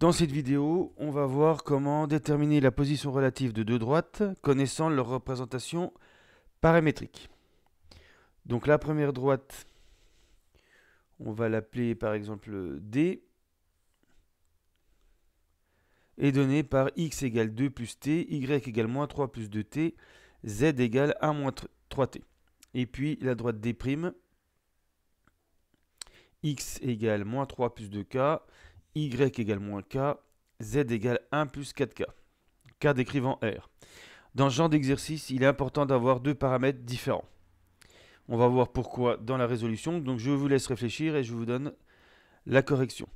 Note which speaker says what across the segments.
Speaker 1: Dans cette vidéo, on va voir comment déterminer la position relative de deux droites connaissant leur représentation paramétrique. Donc la première droite, on va l'appeler par exemple D, est donnée par x égale 2 plus t, y égale moins 3 plus 2t, z égale 1 moins 3t. Et puis la droite D', x égale moins 3 plus 2k, y égale moins k, z égale 1 plus 4k. K décrivant R. Dans ce genre d'exercice, il est important d'avoir deux paramètres différents. On va voir pourquoi dans la résolution. Donc je vous laisse réfléchir et je vous donne la correction.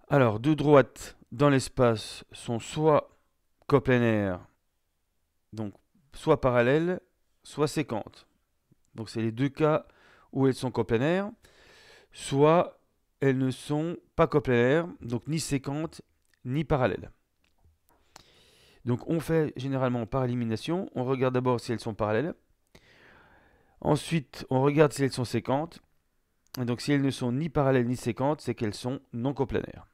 Speaker 1: Alors, deux droites dans l'espace sont soit coplanaires, donc soit parallèles, soit séquentes. Donc c'est les deux cas où elles sont coplanaires, soit elles ne sont pas coplanaires, donc ni séquentes ni parallèles. Donc on fait généralement par élimination, on regarde d'abord si elles sont parallèles. Ensuite, on regarde si elles sont séquentes. Et donc si elles ne sont ni parallèles ni séquentes, c'est qu'elles sont non coplanaires.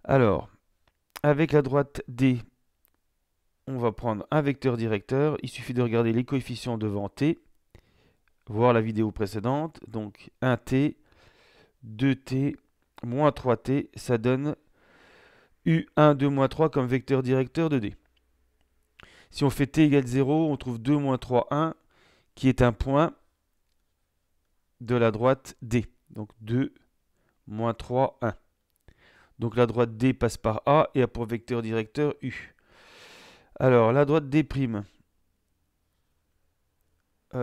Speaker 1: Alors, avec la droite D, on va prendre un vecteur directeur. Il suffit de regarder les coefficients devant T, voir la vidéo précédente. Donc 1T, 2T, moins 3T, ça donne U1, 2, moins 3 comme vecteur directeur de D. Si on fait T égale 0, on trouve 2, moins 3, 1, qui est un point de la droite D. Donc 2, moins 3, 1. Donc la droite D passe par A et a pour vecteur directeur U. Alors la droite D',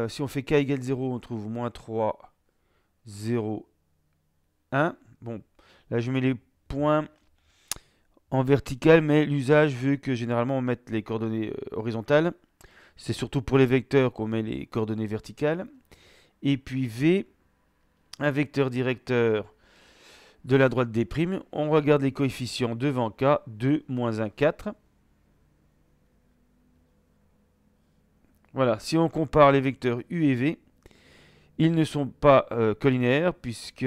Speaker 1: si on fait K égale 0, on trouve moins 3, 0, 1. Bon, là je mets les points en vertical, mais l'usage veut que généralement on mette les coordonnées horizontales. C'est surtout pour les vecteurs qu'on met les coordonnées verticales. Et puis V, un vecteur directeur de la droite D', on regarde les coefficients devant K, 2, moins 1, 4. Voilà, si on compare les vecteurs U et V, ils ne sont pas collinéaires puisque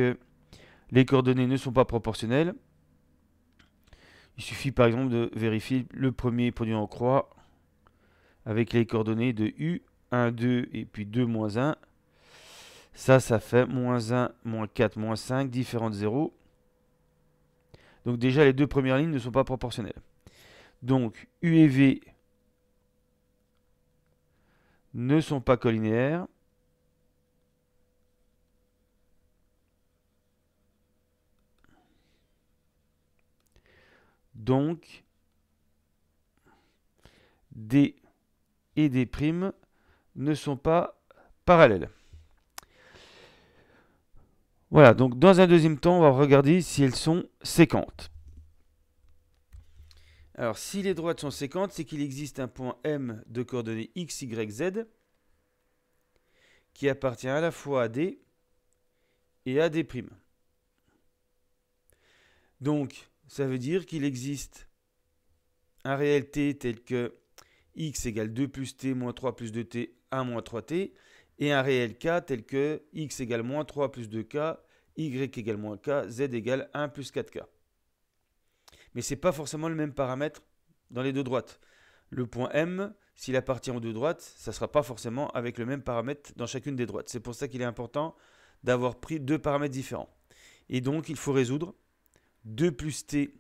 Speaker 1: les coordonnées ne sont pas proportionnelles. Il suffit par exemple de vérifier le premier produit en croix avec les coordonnées de U, 1, 2 et puis 2, moins 1. Ça fait moins 1, moins 4, moins 5, différents de 0. Donc déjà les deux premières lignes ne sont pas proportionnelles. Donc U et V ne sont pas collinéaires. Donc D et D' ne sont pas parallèles. Voilà, donc dans un deuxième temps, on va regarder si elles sont séquentes. Alors, si les droites sont séquentes, c'est qu'il existe un point M de coordonnées x, y, z qui appartient à la fois à D et à D'. Donc, ça veut dire qu'il existe un réel t tel que x égale 2 plus t moins 3 plus 2t, 1 moins 3t, et un réel k tel que x égale moins 3 plus 2k, y égale moins k, z égale 1 plus 4k. Mais ce n'est pas forcément le même paramètre dans les deux droites. Le point M, s'il appartient aux deux droites, ça ne sera pas forcément avec le même paramètre dans chacune des droites. C'est pour ça qu'il est important d'avoir pris deux paramètres différents. Et donc, il faut résoudre 2 plus t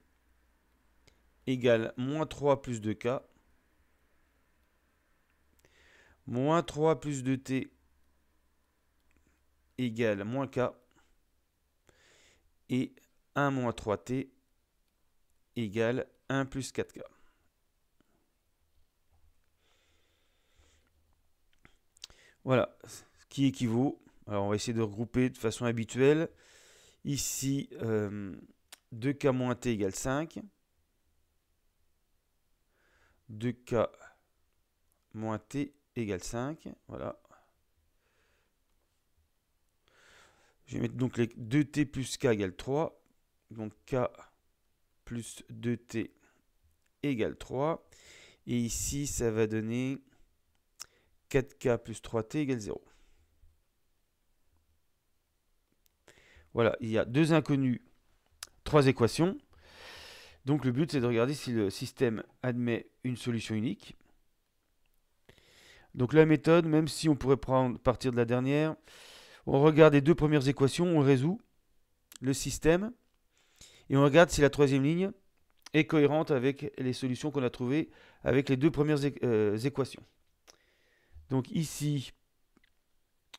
Speaker 1: égale moins 3 plus 2k, moins 3 plus 2t égale moins k, et 1 moins 3t égale 1 plus 4k. Voilà, ce qui équivaut. Alors on va essayer de regrouper de façon habituelle. Ici, 2k moins t égale 5. 2k moins t égale 5. Voilà. Je vais mettre donc les 2t plus k égale 3. Donc k plus 2t égale 3. Et ici, ça va donner 4k plus 3t égale 0. Voilà, il y a deux inconnus 3 équations. Donc le but, c'est de regarder si le système admet une solution unique. Donc la méthode, même si on pourrait partir de la dernière, on regarde les deux premières équations, on résout le système, et on regarde si la troisième ligne est cohérente avec les solutions qu'on a trouvées avec les deux premières équations. Donc ici,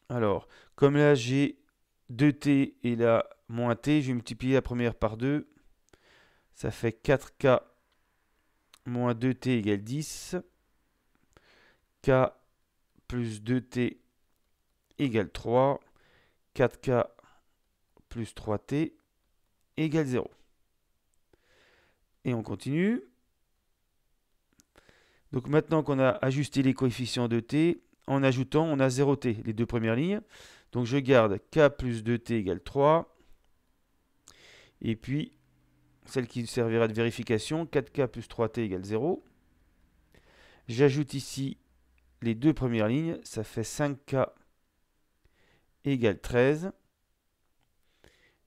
Speaker 1: alors, comme là j'ai 2t et là moins t, je vais multiplier la première par 2. Ça fait 4k moins 2t égale 10. K plus 2t égale 3. 4k plus 3t égale 0. Et on continue. Donc maintenant qu'on a ajusté les coefficients de t, en ajoutant, on a 0t, les deux premières lignes. Donc je garde k plus 2t égale 3. Et puis, celle qui servira de vérification, 4k plus 3t égale 0. J'ajoute ici les deux premières lignes, ça fait 5k égale 13.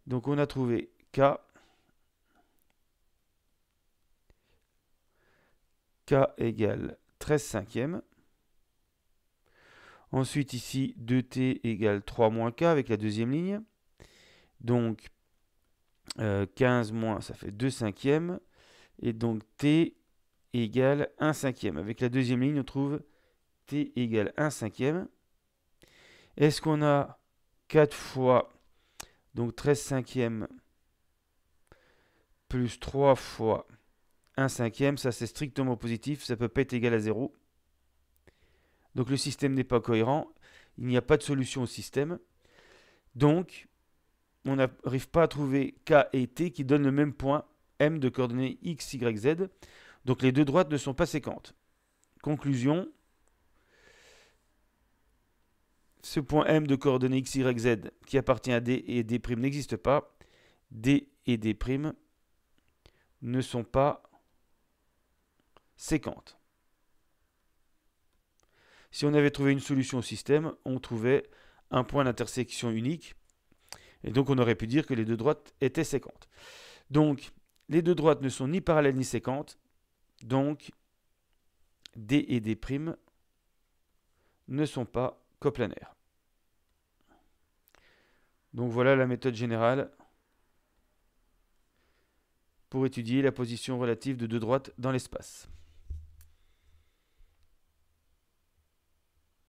Speaker 1: Donc on a trouvé k égale 13 cinquièmes. Ensuite ici 2t égale 3 moins k avec la deuxième ligne. Donc 15 moins, ça fait 2 cinquièmes. Et donc t égale 1 cinquième. Avec la deuxième ligne, on trouve t égale 1 cinquième. Est-ce qu'on a 4 fois donc 13 cinquièmes plus 3 fois 1 cinquième? Ça, c'est strictement positif. Ça ne peut pas être égal à 0. Donc le système n'est pas cohérent. Il n'y a pas de solution au système. Donc, on n'arrive pas à trouver k et t qui donnent le même point m de coordonnées x, y, z. Donc les deux droites ne sont pas séquentes. Conclusion, ce point m de coordonnées x, y, z qui appartient à d et d' n'existe pas. D et d' ne sont pas séquentes. Si on avait trouvé une solution au système, on trouvait un point d'intersection unique. Et donc on aurait pu dire que les deux droites étaient séquentes. Donc les deux droites ne sont ni parallèles ni séquentes. Donc D et D' ne sont pas coplanaires. Donc voilà la méthode générale pour étudier la position relative de deux droites dans l'espace.